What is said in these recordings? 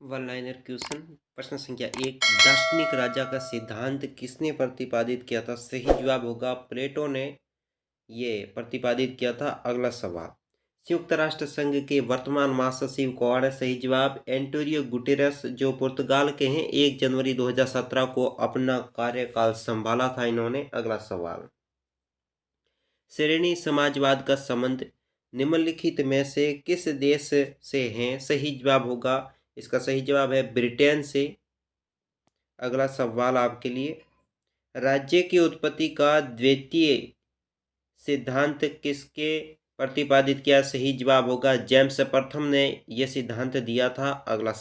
One liner question. प्रश्न संख्या 1, दार्शनिक राजा का सिद्धांत किसने प्रतिपादित किया था? सही जवाब होगा प्लेटो ने ये प्रतिपादित किया था। अगला सवाल, संयुक्त राष्ट्र संघ के वर्तमान महासचिव कौन है? सही जवाब एंटोनियो गुटेरेस, जो पुर्तगाल के हैं। 1 जनवरी 2017 को अपना कार्यकाल संभाला था इन्होंने। अगला सवाल, श्रेणी समाजवाद का संबंध निम्नलिखित में से किस देश से है? सही जवाब होगा, इसका सही जवाब है ब्रिटेन से। अगला सवाल आपके लिए, राज्य की उत्पत्ति का द्वितीय सिद्धांत किसके प्रतिपादित किया? सही जवाब होगा जेम्स प्रथम ने यह सिद्धांत दिया था। अगला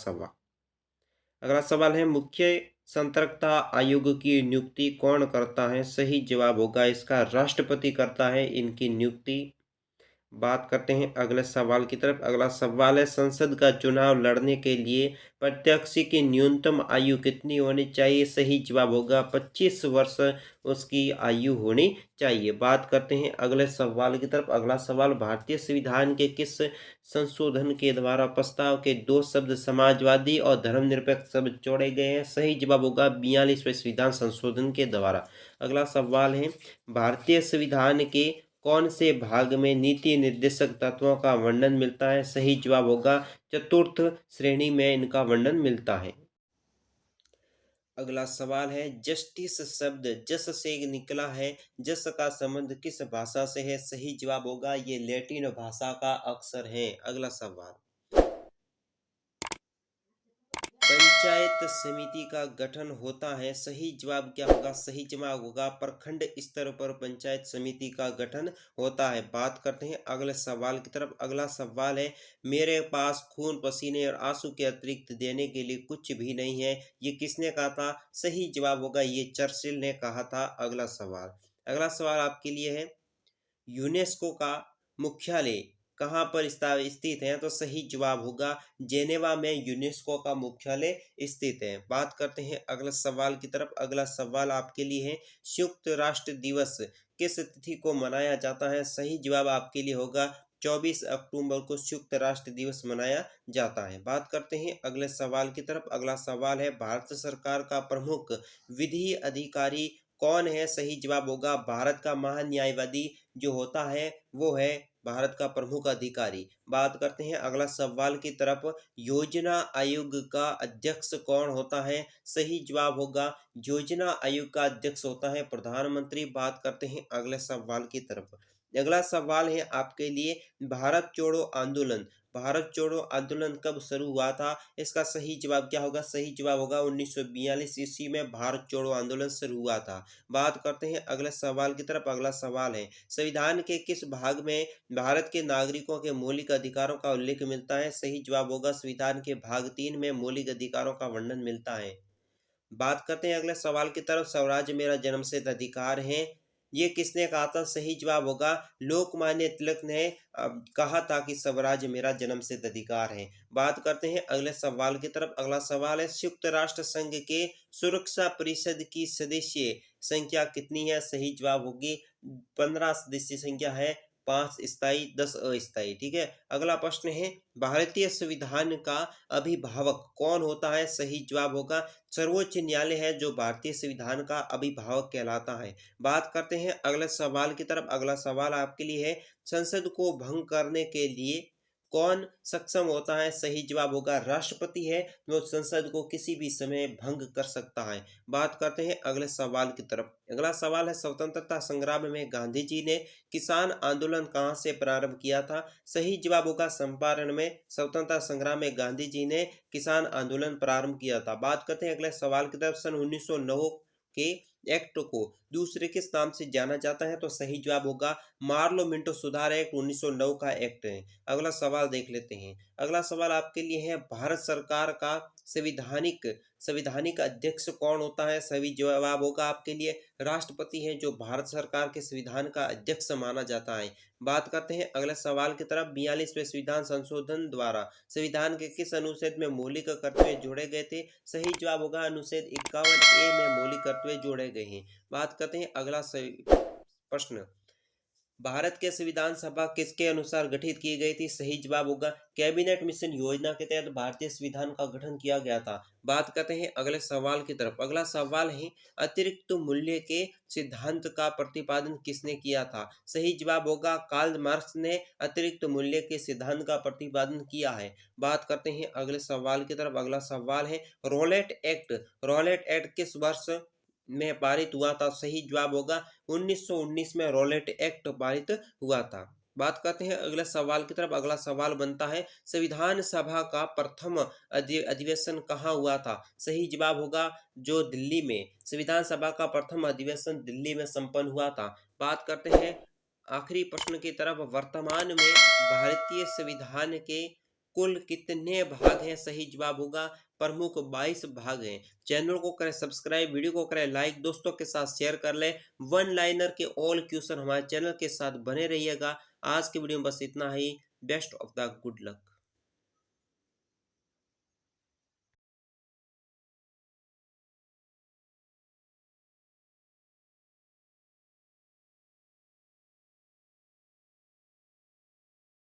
सवाल है, मुख्य सतर्कता आयोग की नियुक्ति कौन करता है? सही जवाब होगा इसका राष्ट्रपति करता है इनकी नियुक्ति। बात करते हैं अगले सवाल की तरफ। अगला सवाल है, संसद का चुनाव लड़ने के लिए प्रत्याशी की न्यूनतम आयु कितनी होनी चाहिए? सही जवाब होगा 25 वर्ष उसकी आयु होनी चाहिए। बात करते हैं अगले सवाल की तरफ। अगला सवाल, भारतीय संविधान के किस संशोधन के द्वारा प्रस्ताव के 2 शब्द समाजवादी और धर्मनिरपेक्ष शब्द जोड़े गए हैं? सही जवाब होगा 42वें संविधान संशोधन के द्वारा। अगला सवाल है, भारतीय संविधान के कौन से भाग में नीति निर्देशक तत्वों का वर्णन मिलता है? सही जवाब होगा चतुर्थ श्रेणी में इनका वर्णन मिलता है। अगला सवाल है, जस्टिस शब्द जस से निकला है। जस का संबंध किस भाषा से है? सही जवाब होगा ये लैटिन भाषा का अक्षर है। अगला सवाल, पंचायत समिति का गठन होता है। सही जवाब क्या होगा? सही जवाब होगा प्रखंड स्तर पर पंचायत समिति का गठन होता है। बात करते हैं अगले सवाल की तरफ। अगला सवाल है, मेरे पास खून पसीने और आंसू के अतिरिक्त देने के लिए कुछ भी नहीं है, ये किसने कहा था? सही जवाब होगा ये चर्चिल ने कहा था। अगला सवाल आपके लिए है, यूनेस्को का मुख्यालय कहाँ पर स्थित है? तो सही जवाब होगा जेनेवा में यूनेस्को का मुख्यालय स्थित है। बात करते हैं अगले सवाल की तरफ। अगला सवाल आपके लिए है, संयुक्त राष्ट्र दिवस किस तिथि को मनाया जाता है? सही जवाब आपके लिए होगा 24 अक्टूबर को संयुक्त राष्ट्र दिवस मनाया जाता है। बात करते हैं अगले सवाल की तरफ। अगला सवाल है, भारत सरकार का प्रमुख विधि अधिकारी कौन है? सही जवाब होगा भारत का महान्यायवादी जो होता है वो है भारत का प्रमुख अधिकारी। बात करते हैं अगला सवाल की तरफ, योजना आयोग का अध्यक्ष कौन होता है? सही जवाब होगा योजना आयोग का अध्यक्ष होता है प्रधानमंत्री। बात करते हैं अगले सवाल की तरफ। अगला सवाल है आपके लिए, भारत छोड़ो आंदोलन कब शुरू हुआ था? इसका सही जवाब क्या होगा? सही जवाब होगा 1942 ईस्वी में भारत छोड़ो आंदोलन शुरू हुआ था। बात करते हैं अगले सवाल की तरफ। अगला सवाल है, संविधान के किस भाग में भारत के नागरिकों के मौलिक अधिकारों का उल्लेख मिलता है? सही जवाब होगा संविधान के भाग 3 में मौलिक अधिकारों का वर्णन मिलता है। बात करते हैं अगले सवाल की तरफ, स्वराज मेरा जन्मसिद्ध अधिकार है, ये किसने कहा था? सही जवाब होगा लोकमान्य तिलक ने कहा था कि स्वराज मेरा जन्मसिद्ध अधिकार है। बात करते हैं अगले सवाल की तरफ। अगला सवाल है, संयुक्त राष्ट्र संघ के सुरक्षा परिषद की सदस्य संख्या कितनी है? सही जवाब होगी 15 सदस्य संख्या है, 5 स्थायी 10 अस्थायी। ठीक है। अगला प्रश्न है, भारतीय संविधान का अभिभावक कौन होता है? सही जवाब होगा सर्वोच्च न्यायालय है जो भारतीय संविधान का अभिभावक कहलाता है। बात करते हैं अगले सवाल की तरफ। अगला सवाल आपके लिए है, संसद को भंग करने के लिए कौन सक्षम होता है? सही जवाब होगा राष्ट्रपति है, वो संसद को किसी भी समय भंग कर सकता है। बात करते हैं अगले सवाल की तरफ। अगला सवाल है, स्वतंत्रता संग्राम में गांधी जी ने किसान आंदोलन कहाँ से प्रारंभ किया था? सही जवाब होगा चंपारण में। स्वतंत्रता संग्राम में गांधी जी ने किसान आंदोलन प्रारंभ किया था। बात करते हैं अगले सवाल की तरफ। सन 1909 के एक्ट को दूसरे किस नाम से जाना जाता है? तो सही जवाब होगा मार्लो मिंटो सुधार एक्ट 1909 का एक्ट है। अगला सवाल देख लेते हैं। अगला सवाल आपके लिए है, भारत सरकार का संविधानिक संविधानिक अध्यक्ष कौन होता है? सही जवाब होगा आपके लिए राष्ट्रपति है जो भारत सरकार के संविधान का अध्यक्ष माना जाता है। बात करते हैं अगले सवाल की तरफ। 42वें संविधान संशोधन द्वारा संविधान के किस अनुच्छेद में मौलिक कर्तव्य जोड़े गए थे? सही जवाब होगा अनुच्छेद 51A में मौलिक कर्तव्य जोड़े गए हैं। बात करते हैं अगला प्रश्न, भारत के संविधान सभा किसके अनुसार गठित की गई थी? सही जवाब होगा कैबिनेट मिशन योजना के तहत भारतीय संविधान का गठन किया गया था। बात करते हैं अगले सवाल की तरफ। अगला सवाल है अतिरिक्त मूल्य के सिद्धांत का प्रतिपादन किसने किया था? सही जवाब होगा कार्ल मार्क्स ने अतिरिक्त मूल्य के सिद्धांत का प्रतिपादन किया है। बात करते हैं अगले सवाल की तरफ। अगला सवाल है रॉलेट एक्ट। रॉलेट एक्ट किस वर्ष में पारित हुआ था? सही जवाब होगा 1919 में रॉलेट एक्ट पारित हुआ था। बात करते हैं अगले सवाल की तरफ। अगला सवाल बनता है संविधान सभा का प्रथम अधिवेशन कहाँ हुआ था? सही जवाब होगा जो दिल्ली में। संविधान सभा का प्रथम अधिवेशन दिल्ली में संपन्न हुआ था। बात करते हैं आखिरी प्रश्न की तरफ। वर्तमान में भारतीय संविधान के कुल कितने भाग हैं? सही जवाब होगा प्रमुख 22 भाग हैं। चैनल को करें सब्सक्राइब, वीडियो को करें लाइक, दोस्तों के साथ शेयर कर लें। वन लाइनर के ऑल क्वेश्चन हमारे चैनल के साथ बने रहिएगा। आज के वीडियो में बस इतना ही। Best of the good luck.